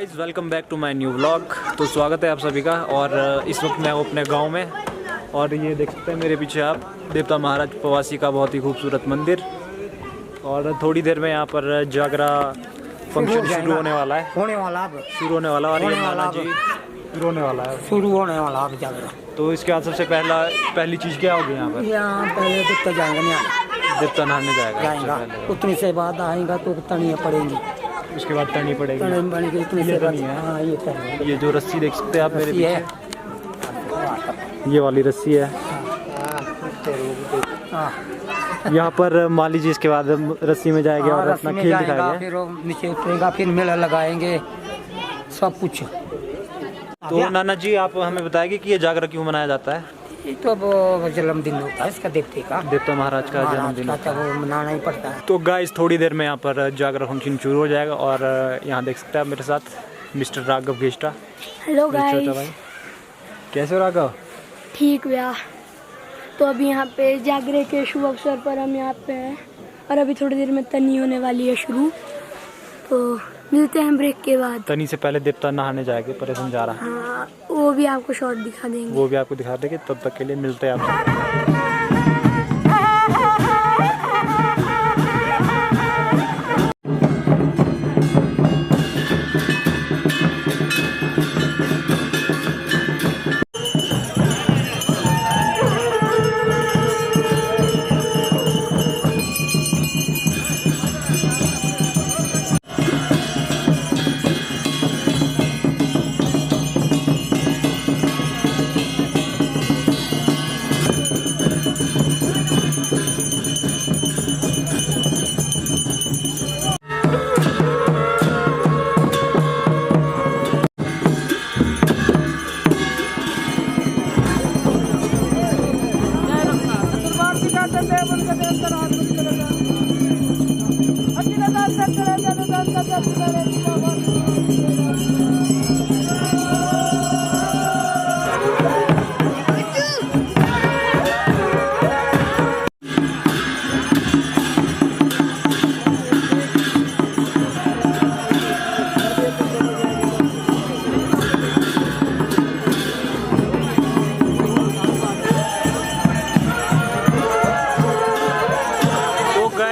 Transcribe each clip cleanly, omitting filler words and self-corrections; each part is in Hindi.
Guys, welcome back to my new vlog. तो स्वागत है आप सभी का। और इस वक्त मैं हूँ अपने गांव में और ये देख सकते हैं मेरे पीछे आप देवता महाराज प्रवासी का बहुत ही खूबसूरत मंदिर। और थोड़ी देर में यहाँ पर जागरा फंक्शन शुरू होने वाला है। शुरू होने वाला और ये नाना जी शुरू होने वाला है। शुरू होने वाला अब जागरा। तो इसके बाद सबसे पहली चीज़ क्या होगी यहाँ पर? यहाँ पहले देवता जाएंगे, देवता नहाने जाएगा। उतनी से बाद आएगा तो तनियाँ पड़ेंगी, उसके बाद टर्नी पड़ेगी। उतनी से बाद। हाँ, ये जो रस्सी देख सकते हैं आप मेरे पीछे, ये वाली रस्सी है। यहाँ पर मान लीजिए इसके बाद रस्सी में जाएंगे और अपना खेल दिखाएंगे। फिर नीचे उतरेगा, फिर मेला लगाएंगे, सब कुछ। तो नाना जी आप हमें बताएंगे कि ये जागरा क्यों मनाया जाता है? ये तो अब जन्मदिन होता है इसका, देवते का, देवता महाराज का जन्मदिन होता है, वो मनाना ही पड़ता है। तो गाइस थोड़ी देर में यहाँ पर जागरा फंक्शन शुरू हो जाएगा। और यहाँ देख सकते हैं आप मेरे साथ मिस्टर राघव गेस्टा। हेलो गाइस, कैसे हो राघव? ठीक भैया। तो अभी यहाँ पे जागरे के शुभ अवसर पर हम यहाँ पे हैं और अभी थोड़ी देर में तनी होने वाली है शुरू। तो मिलते हैं ब्रेक के बाद। तनी से पहले देवता नहाने जाएंगे पर समझा रहा। हाँ, वो भी आपको शॉर्ट दिखा देंगे। वो भी आपको दिखा देंगे। तब तक के लिए मिलते हैं आपसे।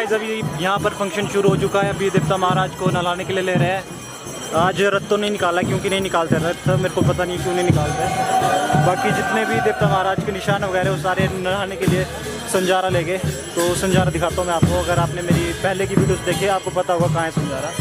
अभी यहाँ पर फंक्शन शुरू हो चुका है। अभी देवता महाराज को नहलाने के लिए ले रहे हैं। आज रथ तो नहीं निकाला, क्योंकि नहीं निकालते रथ, मेरे को पता नहीं क्यों नहीं निकालते। बाकी जितने भी देवता महाराज के निशान वगैरह वो सारे नहाने के लिए संजारा ले गए। तो संजारा दिखाता हूँ मैं आपको। अगर आपने मेरी पहले की वीडियोस देखी आपको पता होगा कहाँ है संजारा।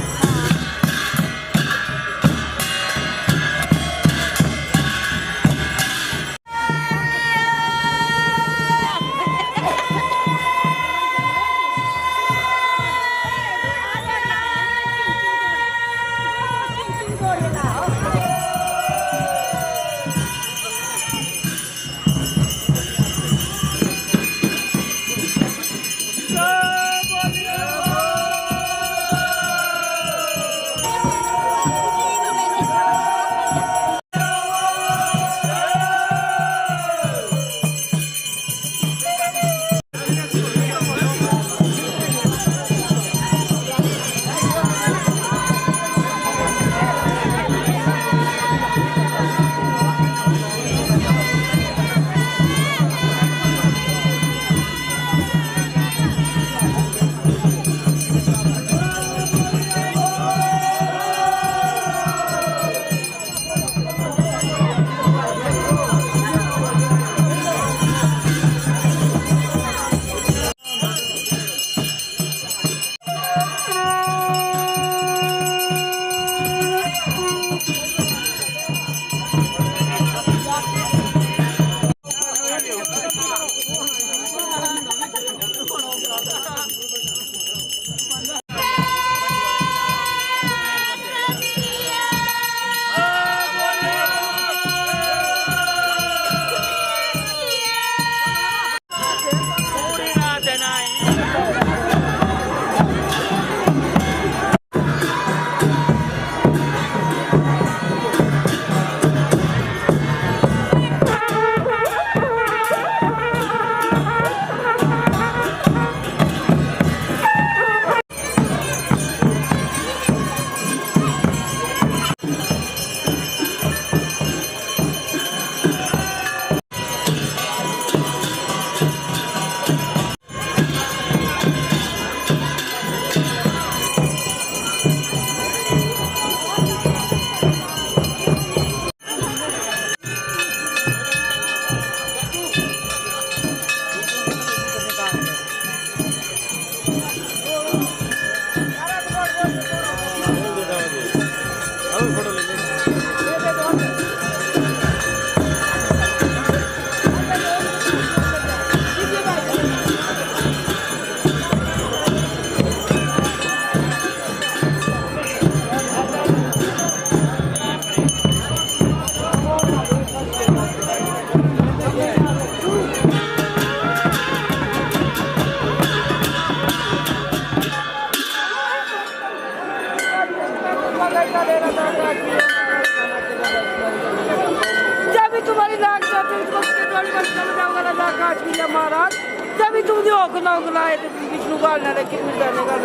महाराज तभी तुमने औखना उगलाए थे विष्णु गालने लगे मिटाने का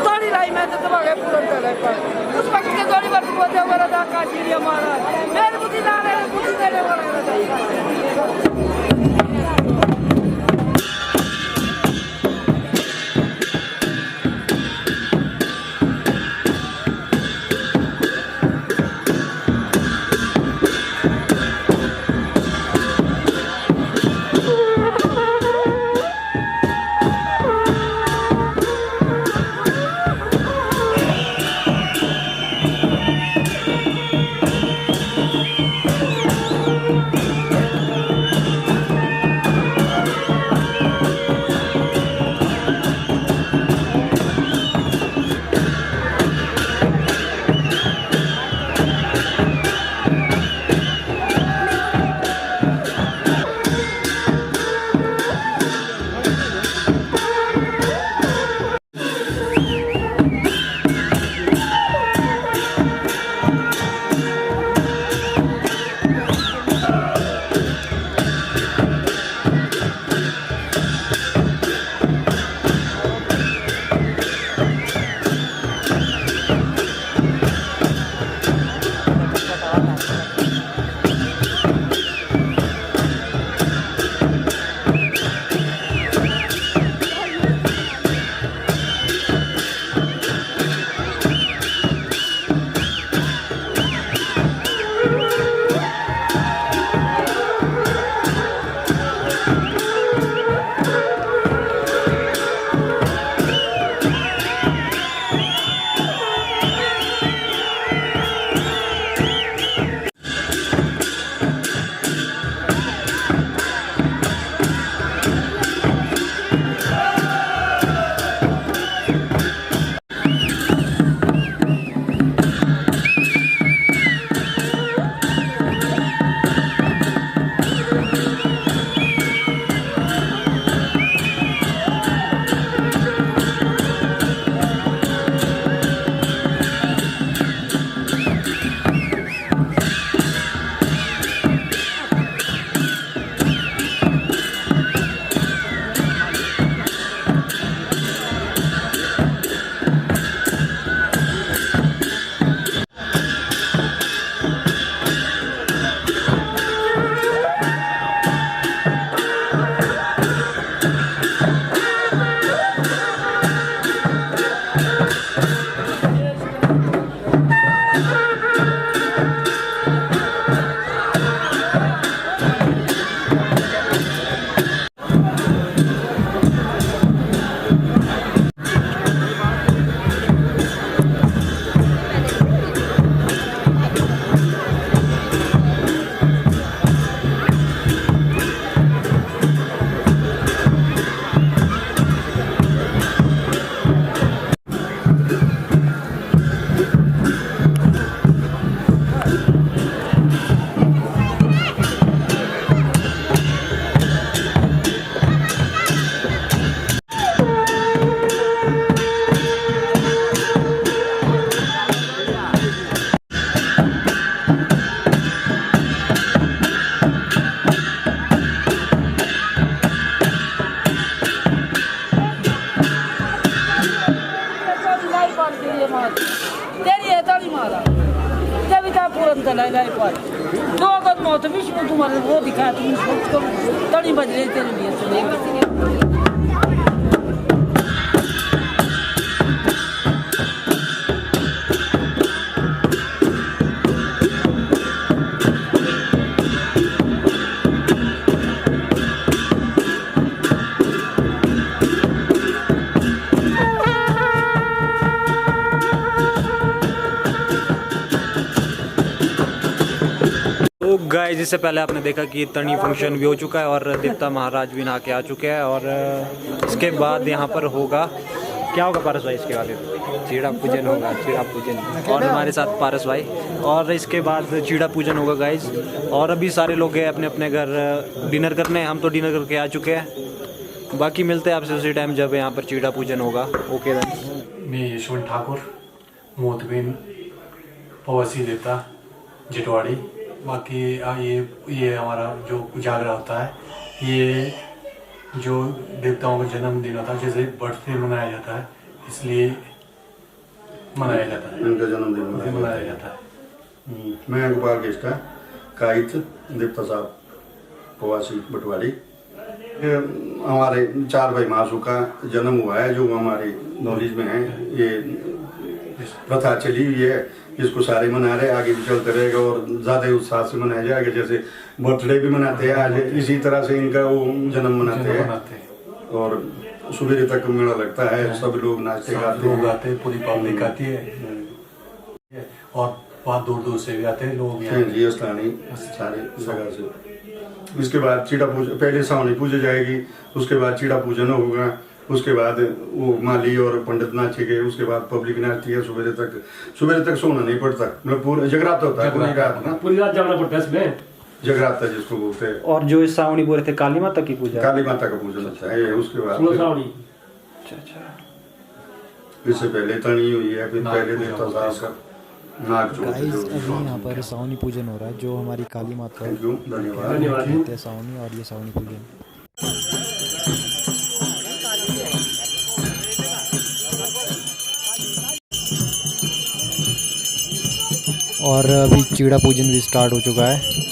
तोड़ी लाई मैं तो तुम्हारे पूर्ण चले पर उस वक्त के थोड़ी बार बोलते वगैरह था काशी महाराज मेरे बुद्धि ना रहे बुद्धि देने वाला दो अगर मौत विष्णु तुम्हारे वो दिखाया तुम तड़ी बज रही तेरे लिए तो गाइस इससे पहले आपने देखा कि तनी फंक्शन भी हो चुका है और देवता महाराज भी नहा के आ चुके हैं और इसके बाद यहाँ पर होगा क्या होगा पारस भाई इसके बाद चीड़ा पूजन होगा चीड़ा पूजन और हमारे साथ पारस भाई और इसके बाद चीड़ा पूजन होगा गाइस और अभी सारे लोग गए अपने अपने घर डिनर करने हम तो डिनर करके आ चुके हैं बाकी मिलते हैं आपसे उसी टाइम जब यहाँ पर चीड़ा पूजन होगा ओके मैं यशवंत ठाकुर मोतबेन पवसी देवता जिटवाड़ी बाकी ये हमारा जो जागरा होता है, ये जो देवताओं का जन्मदिन होता है, जैसे बर्थडे मनाया जाता है, इसलिए मनाया जाता है, इनका जन्मदिन मनाया जाता है। मैं गोपाल केष्टा, कायित देवता साहब प्रवासी बटवाड़ी। ये हमारे 4 भाई महासु का जन्म हुआ है, जो हमारी नॉलेज में है। ये प्रथा चली हुई है, इसको सारे मना रहे, आगे भी चलते रहेगा और ज़्यादा उत्साह से मनाया जाएगा। जैसे बर्थडे भी मनाते हैं आज, इसी तरह से इनका वो जन्म मनाते हैं और सुबह तक मेला लगता है, सब लोग नाचते गाते हैं, पूरी पब्लिक आती है और बहुत दूर दूर से भी आते हैं लोग यहाँ। जी, स्थानीय सारी जगह से। इसके बाद चिड़ा पूजन, पहले सावनी पूजा जाएगी, उसके बाद चिड़ा पूजन होगा, उसके बाद वो माली और पंडित नाचेंगे, उसके बाद पब्लिक नाचती है। सुबह तक सोना नहीं पड़ता, मतलब पूरा जगराता होता है, पूरी रात ना, पूरी रात जागना पड़ता है इसमें, जगराता जिसको बोलते हैं। और जो इस सावनी बोल रहे थे काली माता की पूजा, काली माता का पूजन होता है। उसके बाद अच्छा इससे पहले तनी हुई है, फिर पहले देवता साहब का नाग गाइस चौथ। अभी यहाँ पर सावनी पूजन हो रहा है, जो हमारी काली माता थैंक यू, धन्यवाद। कहते हैं सावनी, और ये सावनी पूजन। और अभी चिड़ा पूजन भी स्टार्ट हो चुका है।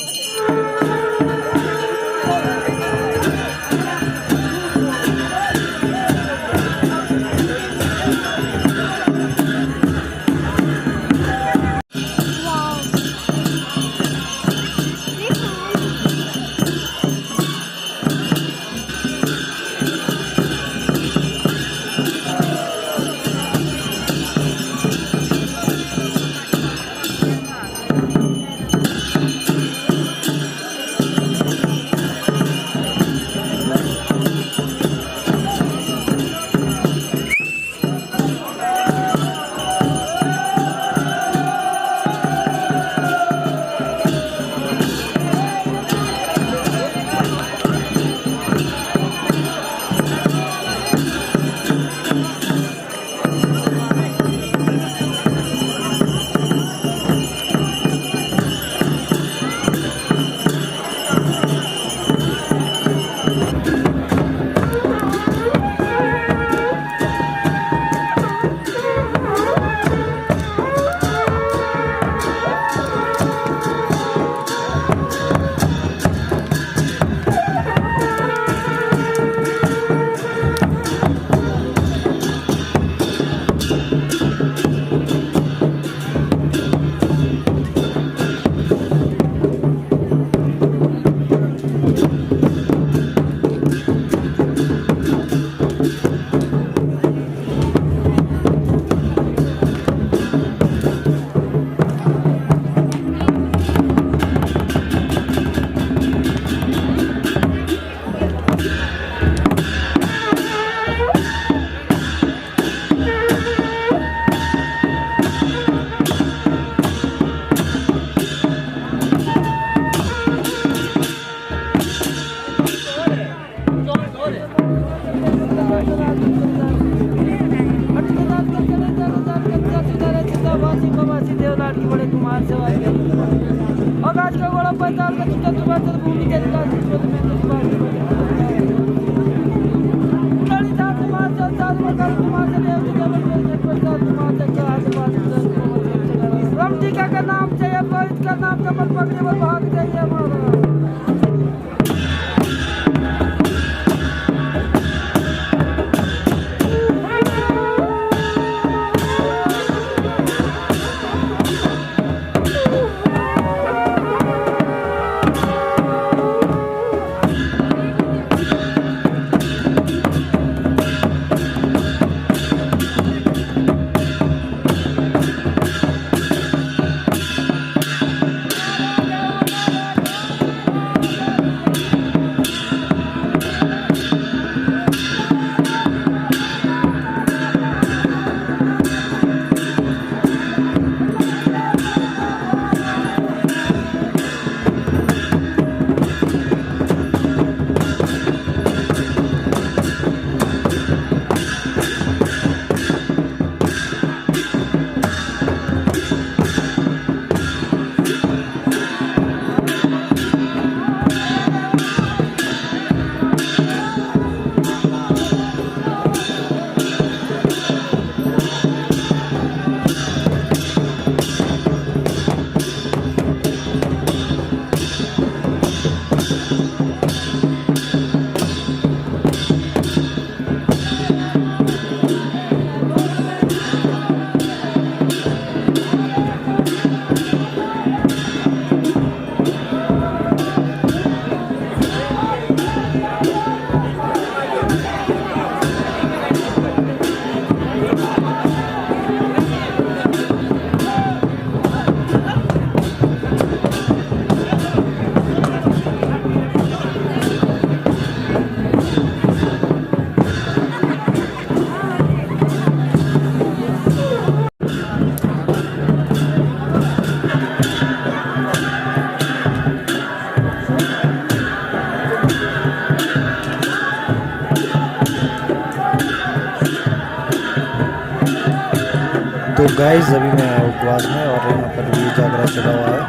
गाइस अभी मैं आया उपवास में और यहाँ पर भी जागरण चला हुआ है।